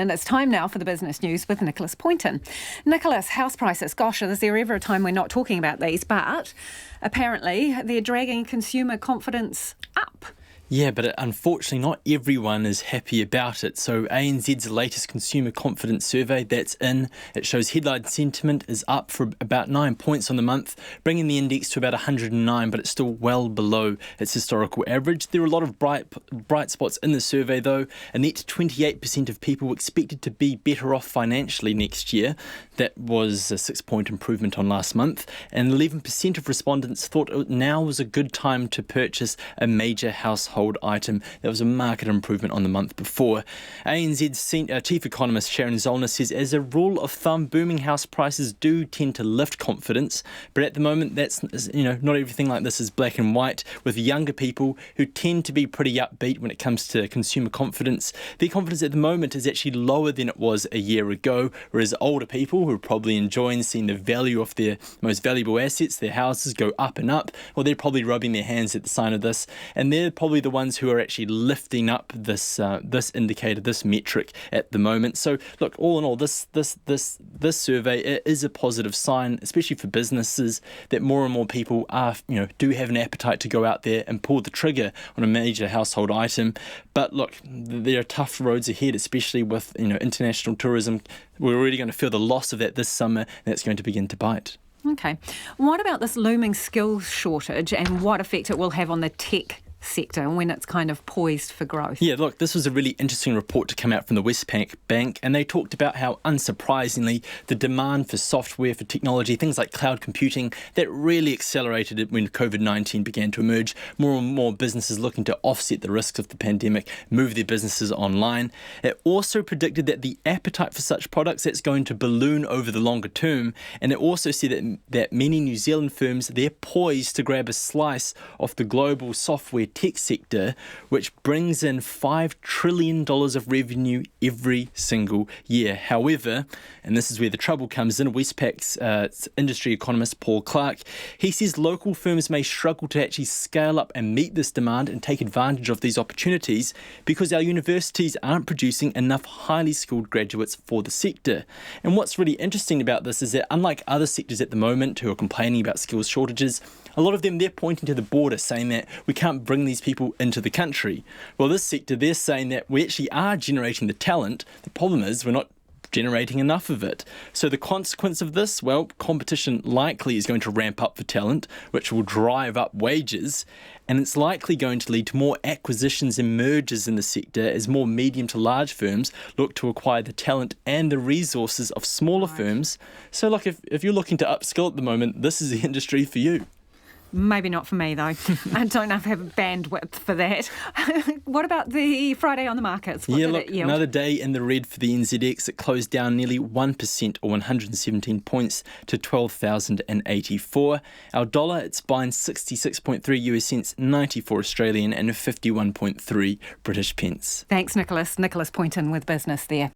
And it's time now for the business news with Nicholas Poynton. Nicholas, house prices. Gosh, is there ever a time we're not talking about these? But apparently they're dragging consumer confidence up. Yeah, but unfortunately not everyone is happy about it. So ANZ's latest consumer confidence survey that's in, it shows headline sentiment is up for about 9 points on the month, bringing the index to about 109, but it's still well below its historical average. There are a lot of bright spots in the survey though. A net 28% of people expected to be better off financially next year. That was a 6-point improvement on last month. And 11% of respondents thought now was a good time to purchase a major household item. That was a marked improvement on the month before. ANZ's chief economist Sharon Zollner says, as a rule of thumb, booming house prices do tend to lift confidence, but at the moment, that's not everything like this is black and white. With younger people who tend to be pretty upbeat when it comes to consumer confidence, their confidence at the moment is actually lower than it was a year ago, whereas older people who are probably enjoying seeing the value of their most valuable assets, their houses, go up and up, well, they're probably rubbing their hands at the sign of this, and they're probably the ones who are actually lifting up this indicator, this metric at the moment. So look, all in all, this survey is a positive sign, especially for businesses, that more and more people do have an appetite to go out there and pull the trigger on a major household item. But look, there are tough roads ahead, especially with international tourism. We're already going to feel the loss of that this summer, and that's going to begin to bite. Okay. What about this looming skills shortage and what effect it will have on the tech sector when it's kind of poised for growth? Yeah, look, this was a really interesting report to come out from the Westpac Bank, and they talked about how, unsurprisingly, the demand for software, for technology, things like cloud computing, that really accelerated it when COVID-19 began to emerge. More and more businesses looking to offset the risks of the pandemic, move their businesses online. It also predicted that the appetite for such products, that's going to balloon over the longer term, and it also said that many New Zealand firms, they're poised to grab a slice of the global software tech sector, which brings in $5 trillion of revenue every single year. However, and this is where the trouble comes in, Westpac's industry economist Paul Clark, he says local firms may struggle to actually scale up and meet this demand and take advantage of these opportunities because our universities aren't producing enough highly skilled graduates for the sector. And what's really interesting about this is that unlike other sectors at the moment who are complaining about skills shortages, a lot of them, they're pointing to the border saying that we can't bring these people into the country. Well, this sector, they're saying that we actually are generating the talent. The problem is we're not generating enough of it. So the consequence of this, well, competition likely is going to ramp up for talent, which will drive up wages, and it's likely going to lead to more acquisitions and mergers in the sector as more medium to large firms look to acquire the talent and the resources of smaller firms. So look, if you're looking to upskill at the moment, this is the industry for you. Maybe not for me, though. I don't know if I have bandwidth for that. What about the Friday on the markets? What did it yield? Another day in the red for the NZX. It closed down nearly 1% or 117 points to 12,084. Our dollar, it's buying 66.3 US cents, 94 Australian and 51.3 British pence. Thanks, Nicholas. Nicholas Poynton with Business there.